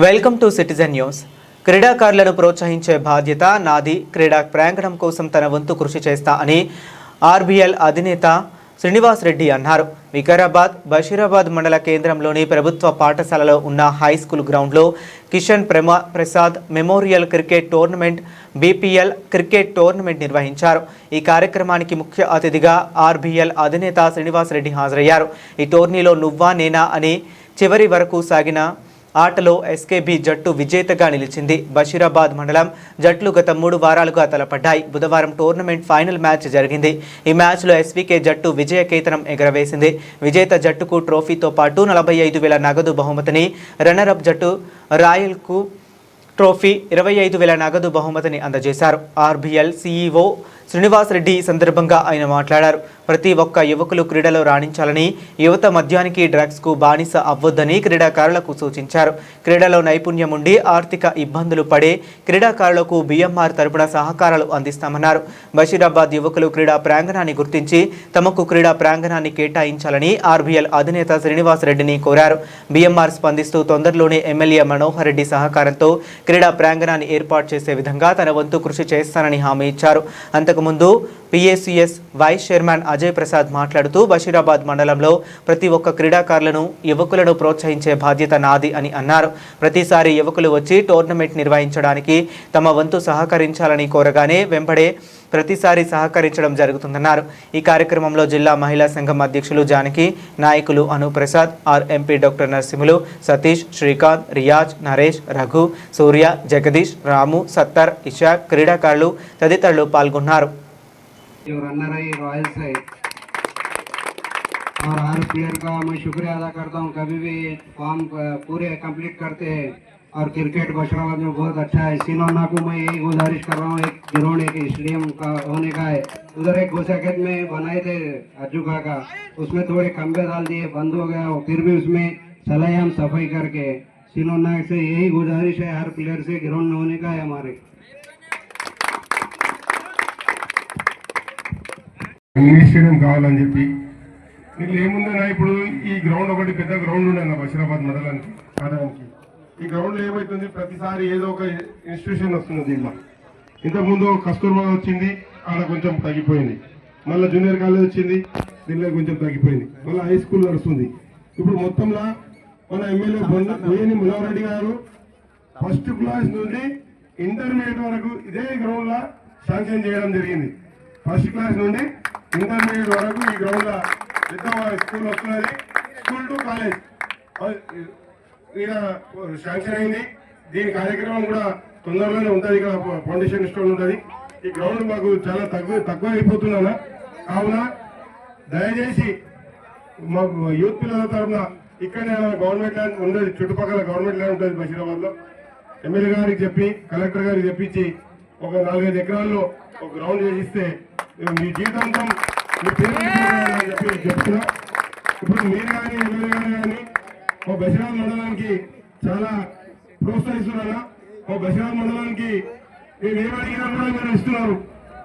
Welcome to citizen news. క్రీడాకారులను ప్రోత్సహించే బాధ్యత నాది. క్రీడా ప్రాంగణం కోసం తన వంతు కృషి చేస్తా అని ఆర్బీఎల్ అధినేత శ్రీనివాస్ రెడ్డి అన్నారు. వికారాబాద్ బషీరాబాద్ మండల కేంద్రంలోని ప్రభుత్వ పాఠశాలలో ఉన్న హై స్కూల్ గ్రౌండ్లో Kishan Prasad memorial cricket tournament BPL cricket tournament నిర్వహించారు. ఈ కార్యక్రమానికి ముఖ్య అతిథిగా ఆర్బీఎల్ అధినేత శ్రీనివాస్ రెడ్డి హాజరయ్యారు. ఈ టోర్నీలో నువ్వా నేనా అని చివరి వరకు సాగిన ఆటలో ఎస్కేబీ జట్టు విజేతగా నిలిచింది. బషీరాబాద్ మండలం జట్లు గత 3 వారాలుగా తలపడ్డాయి. బుధవారం టోర్నమెంట్ ఫైనల్ మ్యాచ్ జరిగింది. ఈ మ్యాచ్లో ఎస్వీకే జట్టు విజయకేతనం ఎగరవేసింది. విజేత జట్టుకు ట్రోఫీతో పాటు 45,000 నగదు బహుమతిని, రన్నరప్ జట్టు రాయల్కు ట్రోఫీ 25,000 నగదు బహుమతిని అందజేశారు. ఆర్బీఎల్ సీఈఓ శ్రీనివాస్ రెడ్డి ఈ సందర్భంగా ఆయన మాట్లాడారు. ప్రతి ఒక్క యువకులు క్రీడలో రాణించాలని, యువత మద్యానికి డ్రగ్స్కు బానిస అవ్వొద్దని క్రీడాకారులకు సూచించారు. క్రీడలో నైపుణ్యం ఉండి ఆర్థిక ఇబ్బందులు పడే క్రీడాకారులకు బీఎంఆర్ తరపున సహకారాలు అందిస్తామన్నారు. బషీరాబాద్ యువకులు క్రీడా ప్రాంగణాన్ని గుర్తించి తమకు క్రీడా ప్రాంగణాన్ని కేటాయించాలని ఆర్బీఎల్ అధినేత శ్రీనివాస్ రెడ్డిని కోరారు. బీఎంఆర్ స్పందిస్తూ తొందరలోనే ఎమ్మెల్యే మనోహర్ రెడ్డి సహకారంతో క్రీడా ప్రాంగణాన్ని ఏర్పాటు చేసే విధంగా తన వంతు కృషి చేస్తానని హామీ ఇచ్చారు. అంతకుముందు PACS vice chairman Ajay Prasad మాట్లాడుతూ బషీరాబాద్ మండలంలో ప్రతి ఒక్క క్రీడాకారులను, యువకులను ప్రోత్సహించే బాధ్యత నాది అని అన్నారు. ప్రతిసారి యువకులు వచ్చి టోర్నమెంట్ నిర్వహించడానికి తమ వంతు సహకరించాలని కోరగానే వెంబడే ప్రతిసారి సహకరించడం జరుగుతుందన్నారు. ఈ కార్యక్రమంలో జిల్లా మహిళా సంఘం అధ్యక్షులు జానకి, నాయకులు అనుప్రసాద్, ఆర్ఎంపీ డాక్టర్ నరసింహులు, సతీష్, శ్రీకాంత్, రియాజ్, నరేష్, రఘు, సూర్య, జగదీష్, రాము, సత్తర్, ఇషాక్, క్రీడాకారులు తదితరులు పాల్గొన్నారు. रनर है रॉयल से और हर प्लेयर का मैं शुक्रिया अदा करता हूँ. कभी भी फॉर्म पूरे कंप्लीट करते हैं और क्रिकेट बशराबाद में बहुत अच्छा है. सिनोना को मैं यही गुजारिश कर रहा हूँ, एक ग्राउंड एक स्टेडियम का होने का है. उधर एक गोसाखेत में बनाए थे अज्जुका का, उसमें थोड़े खंबे डाल दिए, बंद हो गया. फिर भी उसमें चलाए हम सफाई करके. सिनोना से यही गुजारिश है हर प्लेयर से, ग्राउंड होने का है हमारे. స్టేడియం కావాలని చెప్పి వీళ్ళు ఏముందన్నా, ఇప్పుడు ఈ గ్రౌండ్ ఒకటి పెద్ద గ్రౌండ్ ఉండన్న బషీరాబాద్ మండలానికి ఆడడానికి. ఈ గ్రౌండ్లో ఏమవుతుంది, ప్రతిసారి ఏదో ఒక ఇన్స్టిట్యూషన్ వస్తుంది. దీంట్లో ఇంతకుముందు కస్తూర్బా వచ్చింది, ఆడ కొంచెం తగ్గిపోయింది. మళ్ళీ జూనియర్ కాలేజ్ వచ్చింది, దీనిలో కొంచెం తగ్గిపోయింది. మళ్ళీ హై స్కూల్ నడుస్తుంది. ఇప్పుడు మొత్తంలో మన ఎమ్మెల్యే బోయని ములారెడ్డి గారు ఫస్ట్ క్లాస్ నుండి ఇంటర్మీడియట్ వరకు ఇదే గ్రౌండ్లో శాంక్షన్ చేయడం జరిగింది. ఫస్ట్ క్లాస్ నుండి ఇంటర్మీడియట్ వరకు ఈ గ్రౌండ్ లో పెద్ద స్కూల్ వస్తున్నది. స్కూల్ టు కాలేజ్ ఇక్కడ శాంక్షన్ అయింది. దీని కార్యక్రమం కూడా తొందరలోనే ఉంటుంది. ఇక్కడ ఫౌండేషన్ స్టోన్ ఉంటుంది. ఈ గ్రౌండ్ మాకు చాలా తక్కువ అయిపోతున్నా. కావున దయచేసి మాకు యూత్ పిల్లల తరఫున ఇక్కడనే గవర్నమెంట్ ల్యాండ్ ఉండదు, చుట్టుపక్కల గవర్నమెంట్ ల్యాండ్ ఉంటుంది బషీరాబాద్ లో. ఎమ్మెల్యే గారికి చెప్పి, కలెక్టర్ గారికి చెప్పించి ఒక 4-5 ఎకరాల్లో ఒక గ్రౌండ్ చేసిస్తే మీ జీవితాంతం మీ పేరు చెప్పి చెప్తున్నా. ఇప్పుడు మీరు కానీ ఎమ్మెల్యే గారు కానీ ఓ బషీరాబాద్ మండలానికి చాలా ప్రోత్సహిస్తున్నారా. ఓ బషీరాబాద్ మండలానికి మేము ఏమడిగినా కూడా మీరు ఇస్తున్నారు.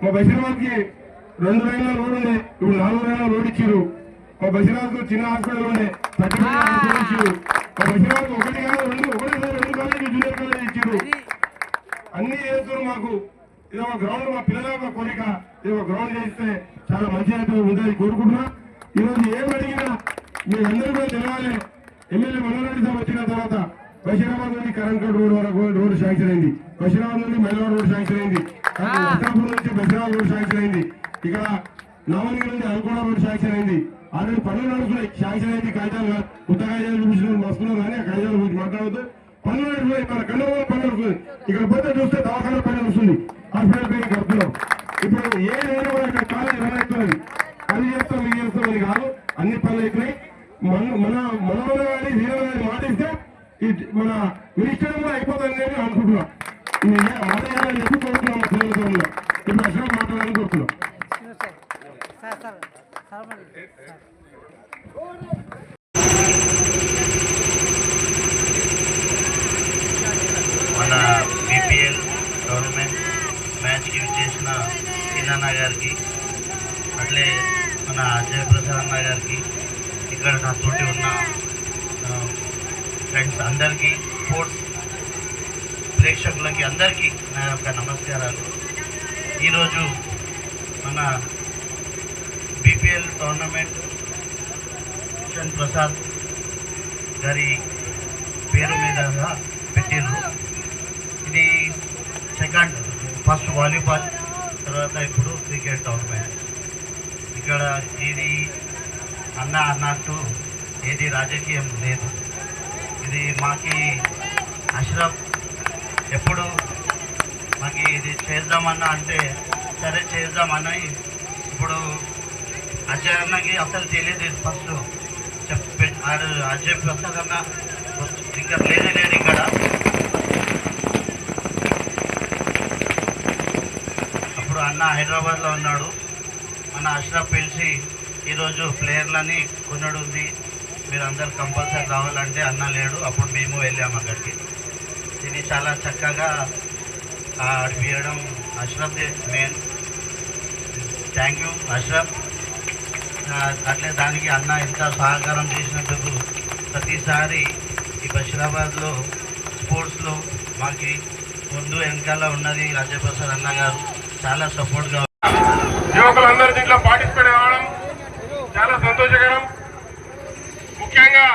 మా బషీరాబాద్కి 2 లైన్ల రోడ్ ఉండే, ఇప్పుడు 4 లైన్ల రోడ్ ఇచ్చారు. మా బషీరాబాద్కు చిన్న హాస్పిటల్ ఉండే, 30 ఇచ్చారు. మా బషీరాబాద్కు 1 కాదు 2 కాలేజీ జూనియర్ కాలేజీ ఇచ్చారు. అన్ని చేస్తున్నారు. మాకు ఇది ఒక గ్రౌండ్, మా పిల్లల ఒక కోరిక, ఇది ఒక గ్రౌండ్ చేస్తే చాలా మంచిగా ఉంటుంది కోరుకుంటున్నా. ఈరోజు ఏం అడిగినా మీరందరూ కూడా తెలవాలి. ఎమ్మెల్యే మనోహర్ సాబ్ వచ్చిన తర్వాత బషీరాబాద్ నుండి కరంకోట్ రోడ్ వరకు రోడ్ శాంక్షన్ అయింది. బషీరాబాద్ నుండి మైలవరం రోడ్ శాంక్షన్ అయింది. నర్సాపూర్ నుంచి బషీరాబాద్ రోడ్ శాంక్షన్ అయింది. ఇక్కడ నావల్గి నుండి అల్కోడ రోడ్ శాంక్షన్ అయింది. ఆల్రెడీ పనులు నడుస్తున్నాయి. శాంక్షన్ అయింది. కాగితాలు కొత్త కాగితాలు చూపించిన మస్తున్నారు కానీ ఆ కాగితాల గురించి మాట్లాడవద్దు. పనులు నడుస్తున్నాయి. మన కన్నూరు పనులు నడుస్తుంది. ఇక్కడ పోతే చూస్తే దవాఖాన పని వస్తుంది, హాస్పిటల్ పేరు కడుతున్నాం. ఇప్పుడు ఏదైనా కూడా ఇక్కడ కాలేజీ రన్ అవుతున్నది. అది చేస్తాం, ఇది చేస్తామని కాదు, అన్ని పనులు అవుతున్నాయి. మనలో కానీ వీరో కానీ మాటిస్తే మన మినిస్టర్ కూడా అయిపోతుంది అని అనుకుంటున్నాం. మాట్లాడాలని చెప్పి కోరుతున్నాం. మా పిల్లలతో ఇప్పుడు అసలు మాట్లాడాలని కోరుతున్నాం. మన బీపీఎల్ టోర్నమెంట్ మ్యాచ్కి విచ్చేసిన సీనన్న గారికి, అట్లే మన అజయ్ ప్రసాద్ అన్న గారికి, ఇక్కడ నా తోటి ఉన్న ఫ్రెండ్స్ అందరికీ, స్పోర్ట్స్ ప్రేక్షకులకి అందరికీ నా యొక్క నమస్కారాలు. ఈరోజు మన బీపీఎల్ టోర్నమెంట్ కిషన్ ప్రసాద్ గారి పేరు మీద పెట్టిండ్రు. ఇది ఫస్ట్ వాలీబాల్, తర్వాత ఇప్పుడు క్రికెట్ టోర్నమెంట్. ఇక్కడ ఇది అన్నట్టు ఏది రాజకీయం లేదు. ఇది మాకి అష్రఫ్ ఎప్పుడు మాకు ఇది చేద్దామన్నా అంటే సరే చేద్దామని, ఇప్పుడు అజయ్ అన్నకి అసలు తెలియదు. ఫస్ట్ అజయ్ ప్రసాద్ అన్న ఇంకా లేడు ఇక్కడ. అప్పుడు అన్న హైదరాబాద్లో ఉన్నాడు. మన అష్రఫ్ పిలిచి ఈరోజు ప్లేయర్లని కొనడు ఉంది, మీరు అందరు కంపల్సరీ రావాలంటే అన్న లేడు. అప్పుడు మేము వెళ్ళాము అక్కడికి. ఇది చాలా చక్కగా ఆడిపియడం అష్రఫ్ మెయిన్. Thank you Ashraf. అట్లే దానికి అన్న ఎంత సహకారం చేసినందుకు ప్రతిసారి ఈ బషీరాబాద్లో స్పోర్ట్స్లో మాకు ముందు వెనకాల ఉన్నది అజయ్ ప్రసాద్ అన్న గారు. చాలా సపోర్ట్గా యువకులందరూ దీంట్లో పార్టిసిపేట్ కావడం చాలా సంతోషకరం. ముఖ్యంగా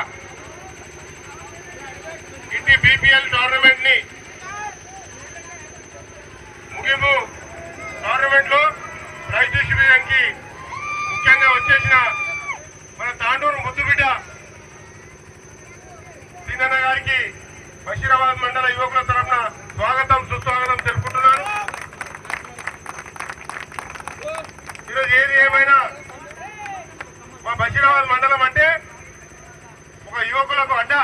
ఇంటి బీపీఎల్ టోర్నమెంట్ ని ముగింపు టోర్నమెంట్ లో ప్రైజ్ డిస్ట్రిబ్యూషన్కి ముఖ్యంగా వచ్చేసిన మన తాండూరు ముద్దుబిడ్డ సీనన్న గారికి బషీరాబాద్ మండల యువకుల తరఫున స్వాగతం సుస్వాగతం తెలుపుకుంటున్నాను. ఈరోజు ఏది ఏమైనా మా బషీరాబాద్ మండలం అంటే ఒక యువకులకు అడ్డా.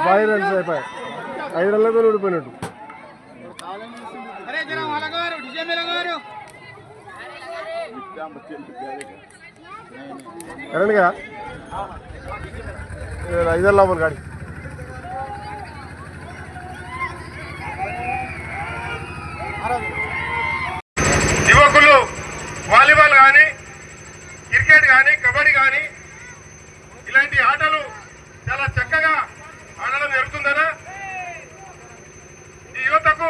ఫైవ్ రన్స్ అయిపోయాయి, 5 రన్లతో ఓడిపోయినట్టు. కరెంట్గా 5 లోపల గాడి. యువకులు వాలీబాల్ కానీ, క్రికెట్ కానీ, కబడ్డీ కానీ ఇలాంటి ఆటలు చాలా చక్కగా ఆడడం జరుగుతుందనా. ఈ యువతకు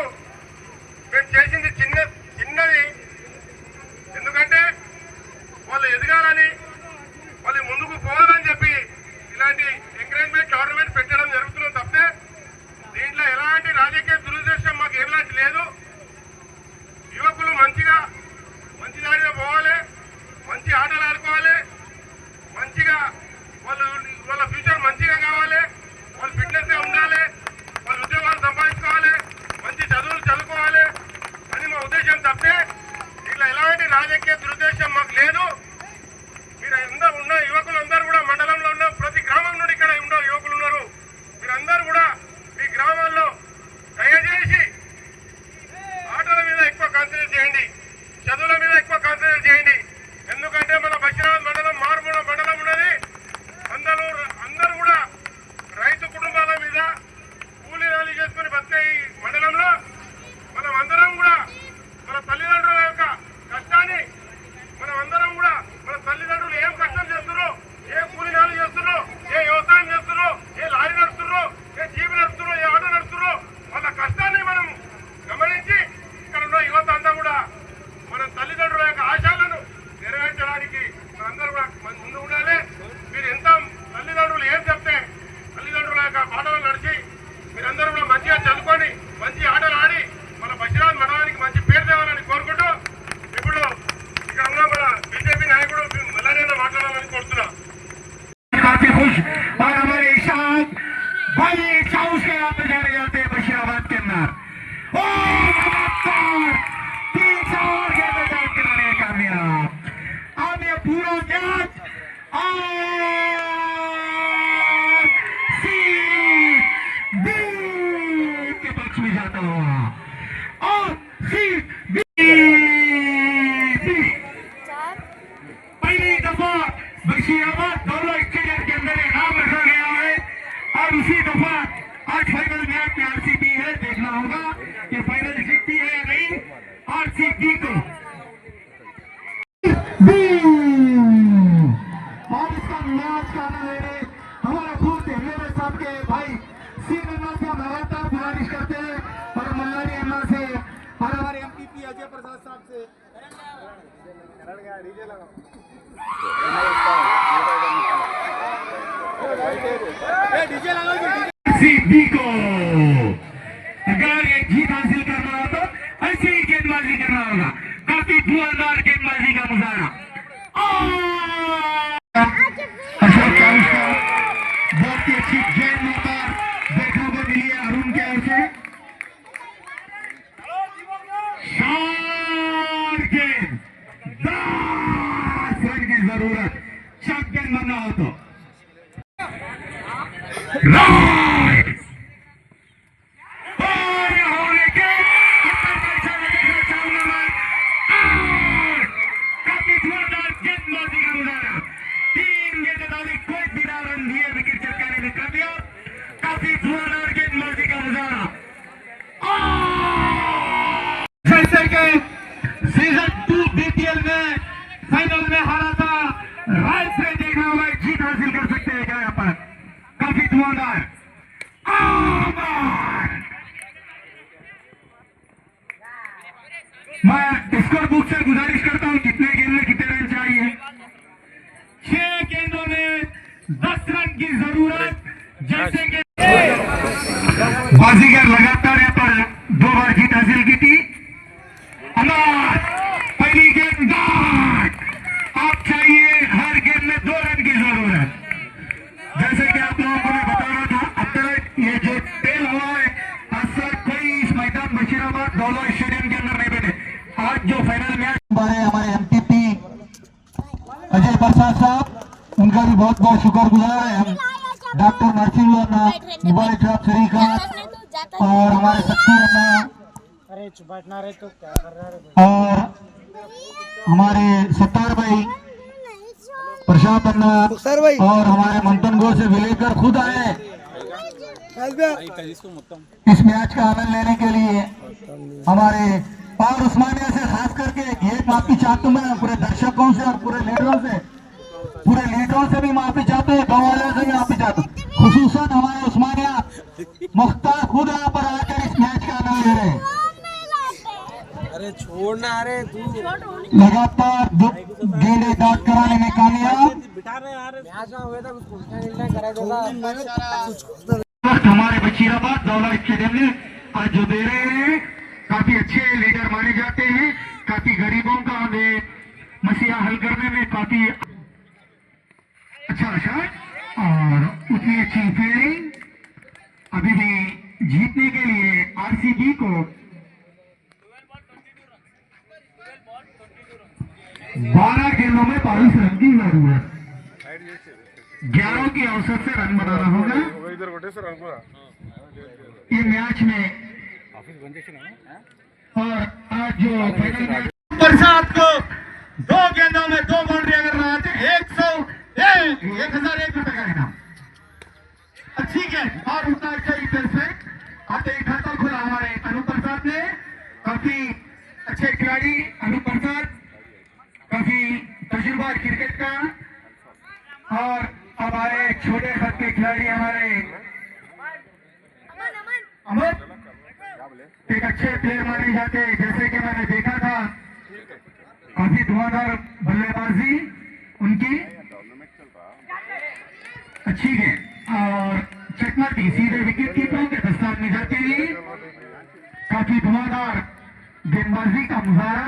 మేము చేసింది చిన్నది, ఎందుకంటే వాళ్ళు ఎదగాలని, వాళ్ళు ముందుకు పోవాలని చెప్పి ఇలాంటి ఎంకరేజ్మెంట్ టోర్నమెంట్ పెట్టడం జరుగుతుంది తప్పితే దీంట్లో ఎలాంటి రాజకీయ దురుద్దేశం మాకు ఎలాంటి లేదు. యువకులు మంచి దారిలో పోవాలి, మంచి ఆటలు ఆడుకోవాలి, మంచిగా వాళ్ళ ఫ్యూచర్ మంచిగా కావాలి, వాళ్ళు ఫిట్నెస్ గా ఉండాలి, వాళ్ళు ఉద్యోగాలు సంపాదించుకోవాలి, మంచి చదువులు చదువుకోవాలి అని మా ఉద్దేశం తప్పే ఇట్లా ఎలాంటి రాజకీయ దురుద్దేశం మాకు లేదు. మీరు అందరూ ఉన్న యువకులు అందరూ కూడా మండలంలో ఉన్న ప్రతి గ్రామం నుండి ఇక్కడ ఉన్న యువకులు ఉన్నారు. మీరందరూ కూడా మీ గ్రామాల్లో దయచేసి ఆటల మీద ఎక్కువ కాన్సన్ట్రేట్ చేయండి, చదువుల మీద ఎక్కువ కాన్సన్ట్రేట్ చేయండి. ఎందుకంటే మన బషీరాబాద్ మండలం మారుమూల మండలం ఉన్నది. అందరూ కూడా రైతు కుటుంబాల మీద కూలీ నాలి చేసుకుని బతికే ఈ మండలంలో మనం అందరం కూడా మన తల్లిదండ్రుల యొక్క కష్టాన్ని, మనం అందరం కూడా మన తల్లిదండ్రులు ఏం కష్టం చేస్తున్నారో, ఏ కూలీ నాలి చేస్తున్నారో, ఏ వ్యవసాయం చేస్తున్నారో, ఏ లారీ నడుస్తున్నారో, ఏ జీబీ నడుస్తున్నారో, ఏ ఆటో నడుస్తున్నారో, వాళ్ళ కష్టాన్ని మనం గమనించి ఇక్కడ ఉన్న యువత అంతా కూడా మన తల్లిదండ్రుల యొక్క ఆశయాలను నెరవేర్చడానికి మనందరూ కూడా ముందు ఉండాలి. మీరు ఎంత తల్లిదండ్రులు ఏం చెప్తే తల్లిదండ్రుల యొక్క పాటలు నడిచి మీరందరూ కూడా మంచిగా చదువుకొని మంచి ఆటలు ఆడి మన బషీరాబాద్ మండలానికి మంచి పేరు తేవాలని కోరుకుంటూ ఇప్పుడు ఇక్కడ ఉన్న మన బీజేపీ నాయకుడు మల్లారెడ్డి మాట్లాడాలని కోరుతున్నా. काफी खुश और हमारे इशाक भाई चाउस के यहाँ पे जाने जाते हैं बशीराबाद के अंदर। ओ नमस्कार 3 गेंद डाल के बने कामयाब। अब ये पूरा मैच के पक्ष में जाता हुआ और पहली दफा बशीराबाद दौला स्टेडियम के अंदर नाम रखा गया है और उसी दफा आज फाइनल मैच में आरसीबी है। देखना होगा कि फाइनल जीतती है या नहीं आरसीबी को। और इसका मैच का आनंद लेने हमारा पूर्व से लगातार गुजारिश करते हैं और मल्लारी अम्मा से और हमारे एमपीपी अजय प्रसाद साहब से सीधी को अगर एक जीत हासिल करना हो तो ऐसी ही गेंदबाजी करना होगा। काफी धुआंधार गेंदबाजी का मुजाहरा। अशोक चाउस का बहुत ही अच्छी गेंद लेकर देखने को मिली है अरुण के ओर से। शार गेंद 10 रन की जरूरत शॉट गेंद बनना हो तो राइट और होने के देखना चाहूंगा मैं काफी धुआंधार गेंदबाजी का मुजाहरा। 3 गेंदबाजी कोई बिना रन दिए विकेट चटकाने में कामयाब। काफी धुआंधार गेंदबाजी का मुजाहरा। जैसे कि सीजन 2 बीपीएल में फाइनल में हारा था राय से देखा हुआ जीत हासिल कर सकते हैं क्या यहाँ पर। काफी धुआंधार मैं स्कोर बुक से गुजारिश करता हूं कितने गेंद में कितने रन चाहिए। 6 गेंदों में 10 रन की जरूरत। जैसे कि बाजीगर लगातार यहाँ पर 2 बार जीत हासिल की थी। पहली गेंद आप चाहिए हर गेंद में 2 रन की जरूरत। जैसे कि आप लोगों को मैं बता रहा था अब तक ये जो तेल हुआ है अक्सर कोई इस मैदान बशीराबाद दौला स्टेडियम के अंदर नहीं बने। आज जो फाइनल मैच हमारे एमपीपी अजय प्रसाद साहब उनका भी बहुत बहुत शुक्रगुजार है। हम doctor Narasimha mobile shop Srikanth और हमारे शक्ति अन्ना और हमारे सत्तार भाई प्रशांत अन्ना और हमारे मंथन गौर से विलेकर खुद आए इस मैच का आनंद लेने के लिए। हमारे और उस्मानिया से खास करके ये माफी चाहता हूँ मैं पूरे दर्शकों से और पूरे लीडरों से भी माफी चाहते हैं, गाँव वालों से भी माफी चाहता हूँ। खुसूसन हमारे उस्मानिया मुख्तार खुद यहाँ पर आकर इस मैच का आनंद ले रहे हैं। अरे छोड़ना, अरे तू लगातार गेंदे डॉट कराने में कामयाब। हमारे बशीराबाद दौला स्टेडियम में आज जो दे रहे हैं काफी अच्छे लीडर माने जाते हैं। काफी गरीबों का मसला हल करने में काफी अच्छा शॉट और उतनी अच्छी फील्डिंग। अभी भी जीतने के लिए आरसीबी को 12 गेंदों में 22 रन की जरूरत। 11 की औसत से रन बनाना होगा ये मैच में। और आज जो फाइनल मैच प्रसाद को 2 गेंदों में 2 बाउंड्री अगर लगाते 1001 रुपए का इनाम। अच्छी गेंद और उतना अच्छा ही परफेक्ट आते ही खाता खुला हमारे अनु प्रसाद ने। काफी अच्छे खिलाड़ी अनु प्रसाद, काफी तजुर्बा क्रिकेट का। और हमारे छोटे कद के खिलाड़ी हमारे अमर एक अच्छे प्लेयर माने जाते हैं। जैसे कि मैंने देखा था काफी धुआंधार बल्लेबाजी उनकी, अच्छी गेंद और चकमा थी सीधे विकेट कीपरों के दस्तान में जाती हुई। काफी धुआंधार गेंदबाजी का मुजाहरा।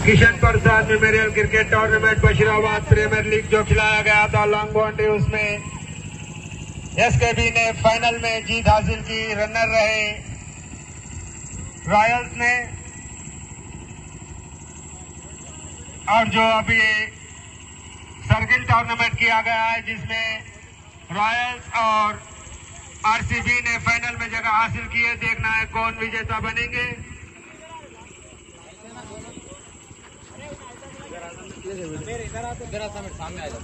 Kishan Prasad memorial cricket tournament Basheerabad premier league जो खिलाया गया था लॉन्ग बाउंड्री, उसमें एसकेबी ने फाइनल में जीत हासिल की। रनर रहे रॉयल्स ने। और जो अभी सर्किल टूर्नामेंट किया गया है जिसमें रॉयल्स और आरसीबी ने फाइनल में जगह हासिल की है। देखना है कौन विजेता बनेंगे। सामने आ जा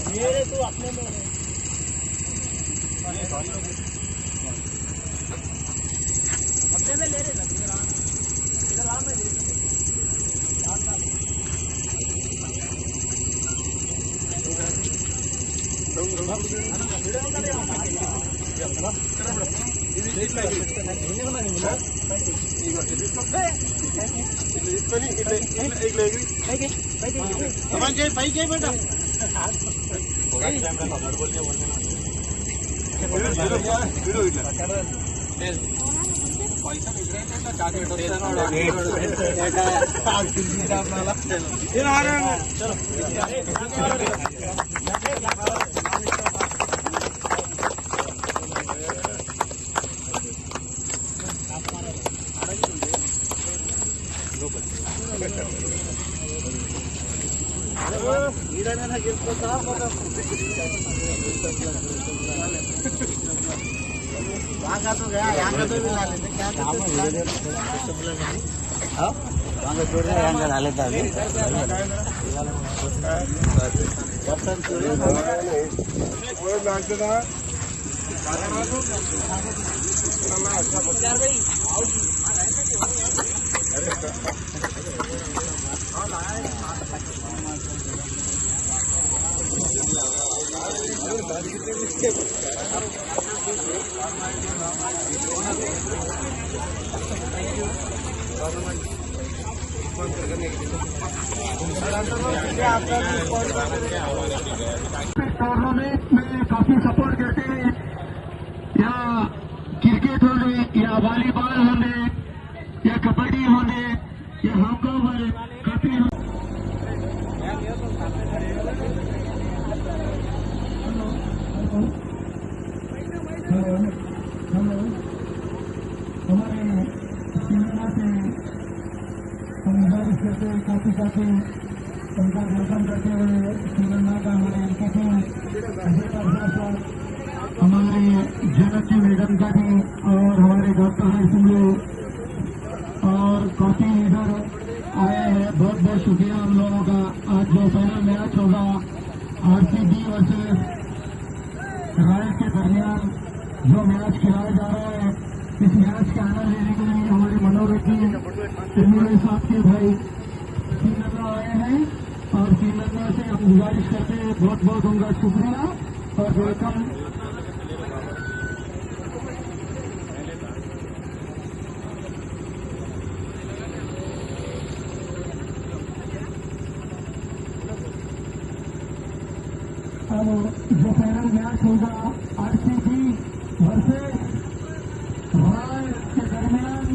मेरे तो अपने में टूर्नामेंट में काफी सपोर्ट करते हैं, या क्रिकेट होने या वॉलीबॉल होने या कबड्डी होने या हॉकी होने काफी काफी उनका वेलकम करते हुए श्रीलंका का हमारे हमारे जनक जी बेगम का भी और हमारे डॉक्टर सिंह और काफी इधर आए हैं। बहुत बहुत शुक्रिया हम लोगों का। आज जो पहला मैच होगा RCB वर्सेस रॉयल के दरमियान जो मैच खिलाया जा रहा है, इस मैच का आनंद लेने के लिए हमारे मनोरथ जी मेरे साथ के भाई श्रीलंका आए हैं और श्रीलंका से हम गुजारिश करते हैं बहुत बहुत उनका शुक्रिया और वेलकम। अब जो पहला मैच होगा RCB वर्सेस रॉयल के दरमियान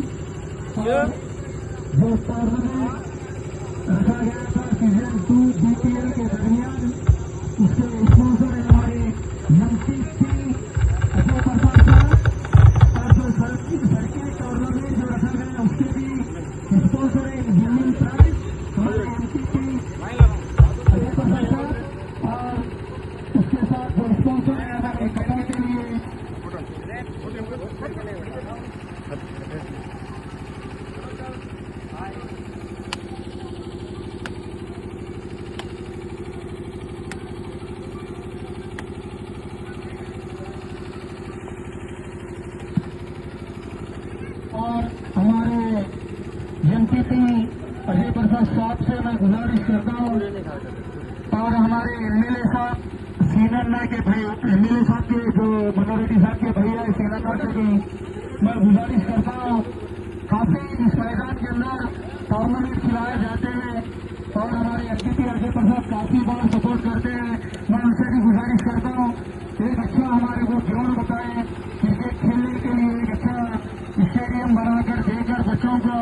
जो टूर्नामेंट रखा गया था सीजन 2 BPL के दरमियान, उसके स्पॉन्सर है हमारे MCC अजय प्रसाद साहब, और जो सर्किट टूर्नामेंट जो रखा गया उसके भी स्पॉन्सर है विनिंग प्राइज हमारे MCC अजय प्रसाद साहब, और उसके साथ जो स्पॉन्सर है हमारे कपड़े के लिए और हमारे MPP अजय प्रसाद साहब से मैं गुजारिश करता हूँ और हमारे MLA साहब श्रीलंका के भाई MLA साहब के जो मनोरेड्डी साहब के भैया है श्रीलंका से भी मैं गुजारिश करता हूँ। काफी इस मैदान के अंदर टूर्नामेंट खिलाए जाते हैं और हमारे MPP अजय प्रसाद काफी बार सपोर्ट करते हैं। मैं उनसे भी गुजारिश करता हूँ एक अच्छा हमारे को ग्राउंड बताए क्रिकेट खेलने के लिए, एक अच्छा स्टेडियम बनाकर देकर बच्चों को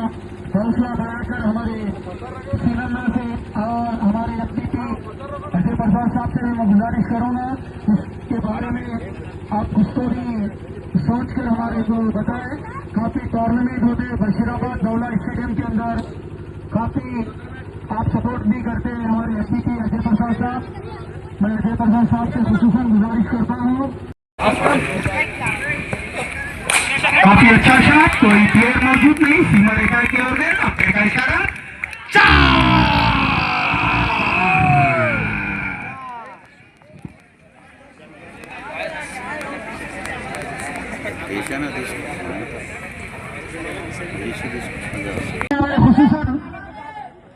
हौसला बढ़ाकर हमारे श्रीलंका से और हमारे MPP अजय प्रसाद साहब से मैं गुजारिश करूंगा इसके बारे में आप कुछ तो भी सोचकर हमारे को बताएं। काफी टूर्नामेंट होते हैं बशीराबाद दौला स्टेडियम के अंदर, काफी आप सपोर्ट भी करते हैं हमारे MPP अजय प्रसाद साहब। मैं अजय प्रसाद साहब से खुसूसन गुजारिश करता हूँ। काफी अच्छा शॉट, कोई प्लेयर मौजूद नहीं, सीमा रेखा की ओर में अपने का इशारा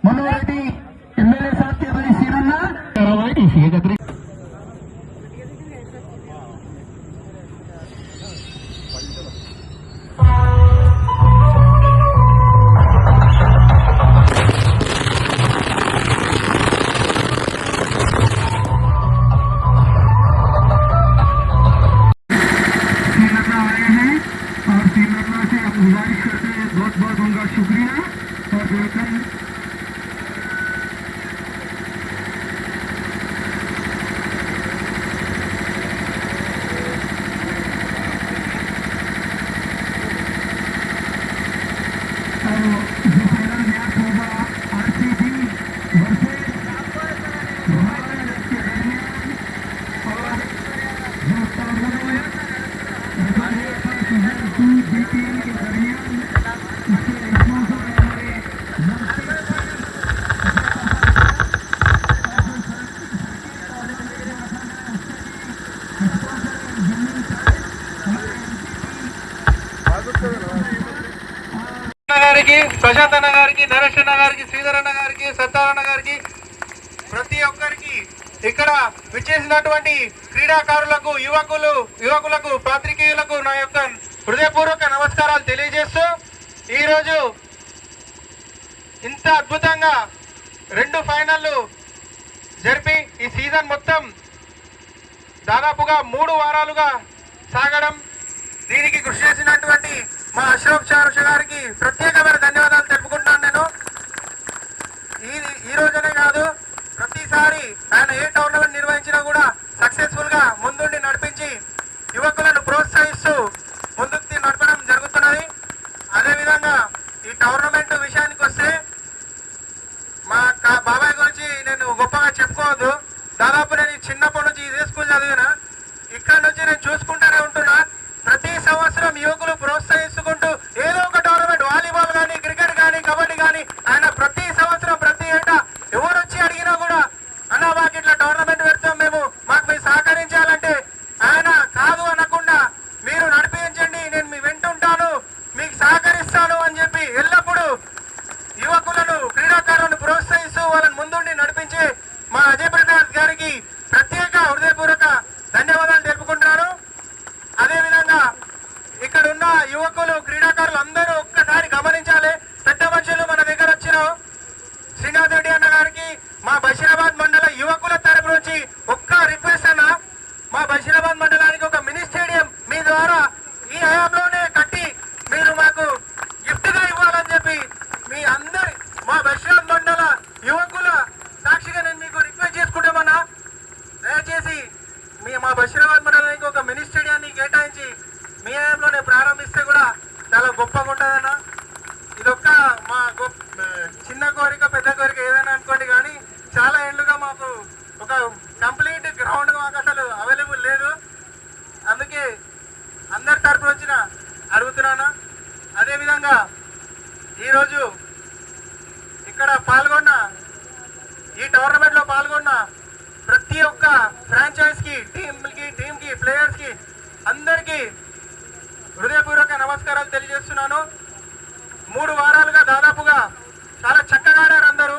मनोहर रेड्डी एमएलए साहब के बड़ी सीरन्ना एकत्रित गुजारिश करते हैं, बहुत बहुत उनका शुक्रिया और वेलकम। जो पहला मैच होगा आरसीबी वर्सेस भारत के दरमियान और जो टूर्नामेंट सीजन 2 बीपीएल के दरमियान इसके स्पॉन्सर हमारे గారికి, ప్రశాంత్ అన్న గారికి, నరేష్ అన్న గారికి, శ్రీధర్ అన్న గారికి, సత్తార్ అన్న గారికి, ప్రతి ఒక్కరికి ఇక్కడ విచ్చేసినటువంటి క్రీడాకారులకు, యువకులకు, పాత్రికేయులకు నా యొక్క హృదయపూర్వక నమస్కారాలు తెలియజేస్తూ ఈరోజు ఇంత అద్భుతంగా 2 ఫైనళ్ళు జరిపి ఈ సీజన్ మొత్తం దాదాపుగా 3 వారాలుగా సాగడం, దీనికి కృషి చేసినటువంటి మా అష్రఫ్ చారుష గారికి ప్రత్యేకమైన ధన్యవాదాలు తెలుపుకుంటున్నాను. నేను ఈ రోజునే కాదు, ప్రతిసారి ఆయన ఏ టోర్నమెంట్ నిర్వహించినా కూడా సక్సెస్ఫుల్ గా ముందుండి నడిపించి యువకులను ప్రోత్సహిస్తూ ముందుకు నడపడం జరుగుతున్నది. అదేవిధంగా ఈ టోర్నమెంట్ విషయానికి వస్తే మా బాబాయ్ గురించి నేను గొప్పగా చెప్పుకోవద్దు. దాదాపు నేను చిన్నప్పటి నుంచి ఇదే స్కూల్ చదివినా, ఇక్కడ నుంచి నేను చూసుకుంటూనే ఉంటున్నా. ప్రతి సంవత్సరం యువకులు ప్రోత్సహించుకుంటూ ఏదో ఒక టోర్నమెంట్, వాలీబాల్ కానీ, క్రికెట్ కానీ, కబడ్డీ కానీ, ఆయన ప్రతి సంవత్సరం ప్రతి ఏటా ఎవరు వచ్చి అడిగినా కూడా అన్న మాకు ఇట్లా టోర్నమెంట్ పెడతాం, మాకు మీరు సహకరించాలంటే ఆయన కాదు అనకుండా మీరు నడిపించండి, నేను మీ వెంట ఉంటాను, మీకు సహకరిస్తాను అని చెప్పి ఎల్లప్పుడూ యువకులను, క్రీడాకారులను ప్రోత్సహిస్తూ వాళ్ళని ముందుండి నడిపించే మా అజయ్ ప్రకాష్ గారికి ప్రత్యేక హృదయపూర్వక ధన్యవాదాలు తెలుపుకుంటున్నాను. అదేవిధంగా ఇక్కడ ఉన్న యువకులు, క్రీడాకారులు అందరూ ఒక్కసారి గమనించాలి. పెద్ద మనుషులు మన దగ్గర వచ్చిన శ్రీనాథ్ రెడ్డి అన్న గారికి మా బషీరాబాద్ మండల యువకుల తరపు నుంచి ఒక్క రిక్వెస్ట్ అన్న, మా బషీరాబాద్ మండలానికి ఒక మినీ స్టేడియం మీ ద్వారా ఈ హయాంలోనే కట్టి మీరు మాకు గిఫ్ట్ గా ఇవ్వాలని చెప్పి మీ అందరి మా బషీరాబాద్ మండల యువకుల సాక్షిగా నేను మీకు రిక్వెస్ట్ చేసుకుంటామన్నా. దయచేసి మా బషీరాబాద్ మండలానికి ఒక మినీ స్టేడియాన్ని కేటాయించి మీ హయాంలోనే ప్రారంభిస్తే కూడా చాలా గొప్పగా ఉంటుందన్న. ఇదొక్క మా చిన్న కోరిక, పెద్ద కోరిక ఏదైనా అనుకోండి, కానీ చాలా ఏళ్ళుగా మాకు ఒక కంప్లీట్ గ్రౌండ్ మాకు అసలు అవైలబుల్ లేదు. అందుకే అందరి తరపు వచ్చిన అడుగుతున్నాను. అదేవిధంగా ఈరోజు ఇక్కడ పాల్గొన్న, ఈ టోర్నమెంట్లో పాల్గొన్న ప్రతి ఒక్క ఫ్రాంచైజ్కి, టీంకి, ప్లేయర్స్కి అందరికీ హృదయపూర్వక నమస్కారాలు తెలియజేస్తున్నాను. 3 వారాలుగా దాదాపుగా చాలా చక్కగా ఆడారు అందరూ.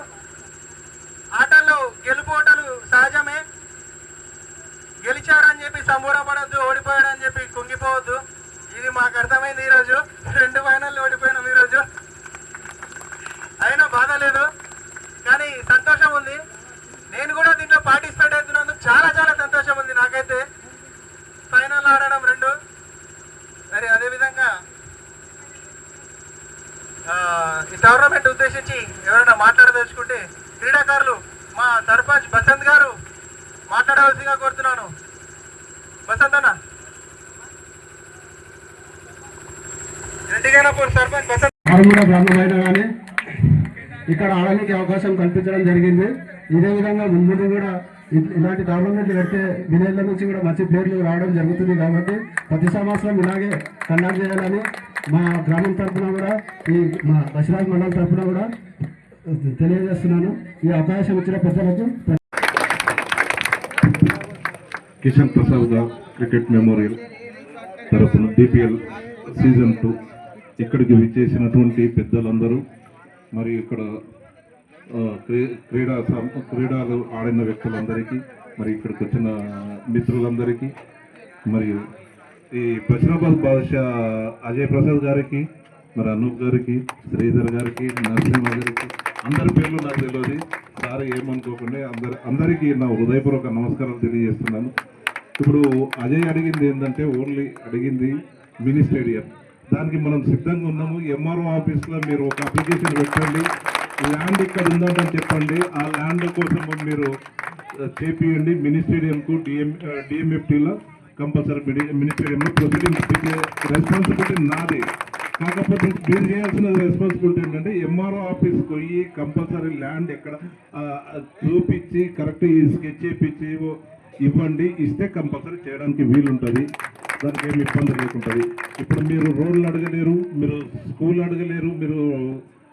ఆటల్లో గెలుపోటలు సహజమే. గెలిచారని చెప్పి సంబూరపడద్దు, ఓడిపోయాడని చెప్పి కుంగిపోవద్దు. ఇది మాకు అర్థమైంది. ఈరోజు 2 ఫైనల్ ఓడిపోయినాం. ఈరోజు అయినా బాధ లేదు, కానీ సంతోషం ఉంది. నేను కూడా దీంట్లో పార్టిసిపేట్ అవుతున్నందుకు చాలా చాలా సంతోషం ఉంది నాకైతే. ఫైనల్ ఆడడం 2. మరి అదేవిధంగా ఈ టోర్నమెంట్ ఉద్దేశించి ఎవరైనా మాట్లాడదలుచుకుంటే క్రీడాకారులు మా సర్పంచ్ బసంత్ గారు మాట్లాడవలసిందిగా కోరుతున్నాను. బసంత్ అన్న, రెడ్డిగానపూర్ సర్పంచ్ బసంత్. ఆరుమూల గ్రామమైన కానీ ఇక్కడ ఆడడానికి అవకాశం కల్పించడం జరిగింది. ఇదే విధంగా ముందు కూడా ఇలాంటి టోర్నమెంట్లు పెడితే విలేజ్ల నుంచి కూడా మంచి ప్లేయర్లు రావడం జరుగుతుంది. కాబట్టి ప్రతి సంవత్సరం ఇలాగే కండక్ట్ చేయాలని మా గ్రామం తరఫున కూడా, ఈ మా బషీరాబాద్ మండలం తరఫున కూడా తెలియజేస్తున్నాను. ఈ అవకాశం ఇచ్చిన పెద్దలకు. కిషన్ ప్రసాద్ క్రికెట్ మెమోరియల్ తరఫున డిపిఎల్ సీజన్ 2 ఇక్కడికి విచ్చేసినటువంటి పెద్దలందరూ మరి ఇక్కడ క్రీడలు ఆడిన వ్యక్తులందరికీ మరి ఇక్కడికి వచ్చిన మిత్రులందరికీ మరియు ఈ బషీరాబాద్ బాదుషా అజయ్ ప్రసాద్ గారికి మరి అనూప్ గారికి శ్రీధర్ గారికి నరసింహ గారికి అందరి పేర్లు నాకు తెలియదు సార్ ఏమనుకోకుండా అందరికీ నా హృదయపూర్వక నమస్కారాలు తెలియజేస్తున్నాను. ఇప్పుడు అజయ్ అడిగింది ఏంటంటే ఓన్లీ అడిగింది మినీ స్టేడియం. దానికి మనం సిద్ధంగా ఉన్నాము. ఎంఆర్ఓ ఆఫీస్లో మీరు ఒక అప్లికేషన్ పెట్టండి, ల్యాండ్ ఇక్కడ ఉందని చెప్పండి, ఆ ల్యాండ్ కోసం మీరు చేపియండి. మినీ స్టేడియంకు డిఎంఎఫ్టీలో కంపల్సరీ మినీ స్టేడియంలో ప్రొసీడింగ్ రెస్పాన్సిబిలిటీ నాది. కాకపోతే మీరు చేయాల్సిన రెస్పాన్సిబిలిటీ ఏంటంటే ఎంఆర్ఓ ఆఫీస్కి పోయి కంపల్సరీ ల్యాండ్ ఎక్కడ చూపించి కరెక్ట్ స్కెచ్ చేయించి ఇవ్వండి. ఇస్తే కంపల్సరీ చేయడానికి వీలుంటుంది, దానికి ఏమి ఇబ్బంది లేకుంటుంది. ఇప్పుడు మీరు రోడ్లు అడగలేరు, మీరు స్కూల్ అడగలేరు, మీరు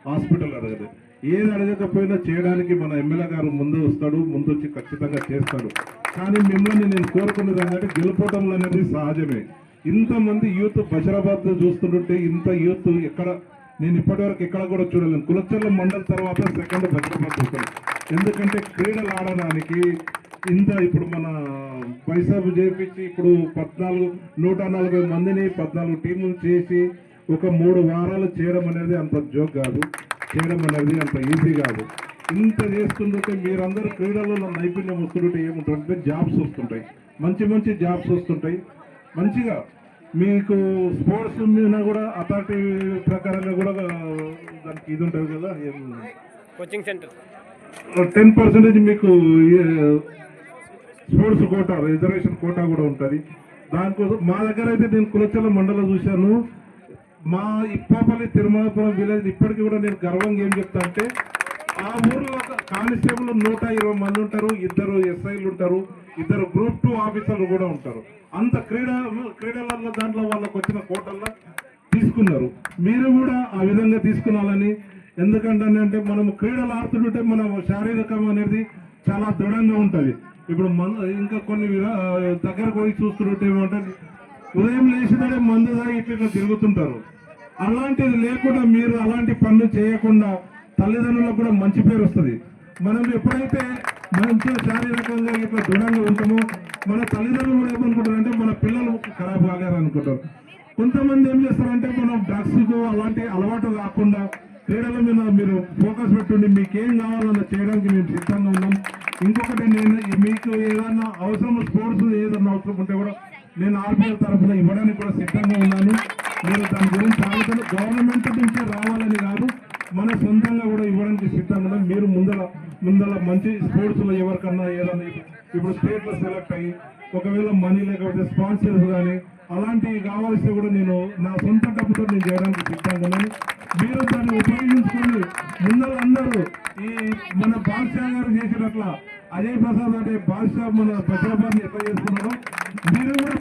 హాస్పిటల్ అడగలేరు. ఏది అడగకపోయినా చేయడానికి మన ఎమ్మెల్యే గారు ముందు వస్తాడు, ముందు వచ్చి ఖచ్చితంగా చేస్తాడు. కానీ మిమ్మల్ని నేను కోరుకునేది ఏంటంటే గెలుపోవటం అనేది సహజమే. ఇంతమంది యూత్ బషీరాబాద్ చూస్తుంటే ఇంత యూత్ ఎక్కడ నేను ఇప్పటివరకు ఎక్కడ కూడా చూడలేను. కులచర్ల మండల తర్వాత సెకండ్ బషీరాబాద్ చూస్తాను. ఎందుకంటే క్రీడలు ఆడడానికి ఇంత ఇప్పుడు మన పైసాబు చేపించి ఇప్పుడు 140 మందిని 14 టీములు చేసి ఒక 3 వారాలు చేయడం అనేది అంత జోక్ కాదు, చేయడం అనేది అంత ఈజీ కాదు. ఇంత చేస్తుంటే మీరందరూ క్రీడలలో నైపుణ్యం వస్తుంటే ఏముంటుందంటే జాబ్స్ వస్తుంటాయి, మంచి మంచి జాబ్స్ వస్తుంటాయి. మంచిగా మీకు స్పోర్ట్స్ మీద కూడా అథారిటీ ప్రకారంగా కూడా దానికి ఇది ఉంటుంది కదా, కోచింగ్ సెంటర్ 10% మీకు స్పోర్ట్స్ కోటా రిజర్వేషన్ కోటా కూడా ఉంటుంది. దానికోసం మా దగ్గర అయితే నేను కులచర్ల మండలం చూశాను. మా ఇప్పాపల్లి తిరుమలపురం విలేజ్ ఇప్పటికీ కూడా నేను గర్వంగా ఏం చెప్తా అంటే ఆ ఊర్లో కానిస్టేబుల్ 120 మంది ఉంటారు, 2 ఎస్ఐలు ఉంటారు, 2 గ్రూప్ 2 ఆఫీసర్లు కూడా ఉంటారు. అంత క్రీడలలో దాంట్లో వాళ్ళకు వచ్చిన కోటల్లో తీసుకున్నారు. మీరు కూడా ఆ విధంగా తీసుకున్నాలని. ఎందుకంటే అంటే మనం క్రీడలు ఆడుతుంటే మన శారీరకం అనేది చాలా దృఢంగా ఉంటుంది. ఇప్పుడు ఇంకా కొన్ని దగ్గరకు పోయి చూస్తుంటే ఏమంటే ఉదయం లేచినడే మందు దాగి ఇట్లా తిరుగుతుంటారు. అలాంటిది లేకుండా మీరు అలాంటి పనులు చేయకుండా తల్లిదండ్రులకు కూడా మంచి పేరు వస్తుంది. మనం ఎప్పుడైతే మంచిగా శారీరకంగా ఇట్లా దృఢంగా ఉంటామో మన తల్లిదండ్రులు కూడా ఏమనుకుంటారంటే మన పిల్లలు ఖరాబ్ కాలేరు అనుకుంటారు. కొంతమంది ఏం చేస్తారంటే మనం డ్రగ్స్కు అలాంటి అలవాటు కాకుండా క్రీడల మీద మీరు ఫోకస్ పెట్టుండి మీకేం కావాలన్నా చేయడానికి మేము సిద్ధంగా ఉన్నాం. ఇంకొకటి నేను మీకు ఏదైనా అవసరం స్పోర్ట్స్ ఏదైనా అవసరం ఉంటే కూడా నేను ఆర్బీఐ తరఫున ఇవ్వడానికి కూడా సిద్ధంగా ఉన్నాను. మీరు దాని గురించి ఆలోచన గవర్నమెంట్ నుంచి రావాలని కాదు, మన సొంతంగా కూడా ఇవ్వడానికి సిద్ధంగా ఉన్నాం. మీరు ముందల మంచి స్పోర్ట్స్లో ఎవరికన్నా ఏదైనా ఇప్పుడు స్టేట్లో సెలెక్ట్ అయ్యి ఒకవేళ మనీ లేకపోతే స్పాన్సర్స్ కానీ అలాంటివి కావాల్సి కూడా నేను నా సొంత డబ్బుతో నేను చేయడానికి సిద్ధంగా ఉన్నాను. మీరు దాన్ని ఉపయోగించుకొని అందరూ ఈ మన బాద్షా గారు చేసినట్ల అజయ్ ప్రసాద్ అంటే బాద్షా మన బషీరాబాద్ని ఎట్లా చేసుకున్నారో మీరు కూడా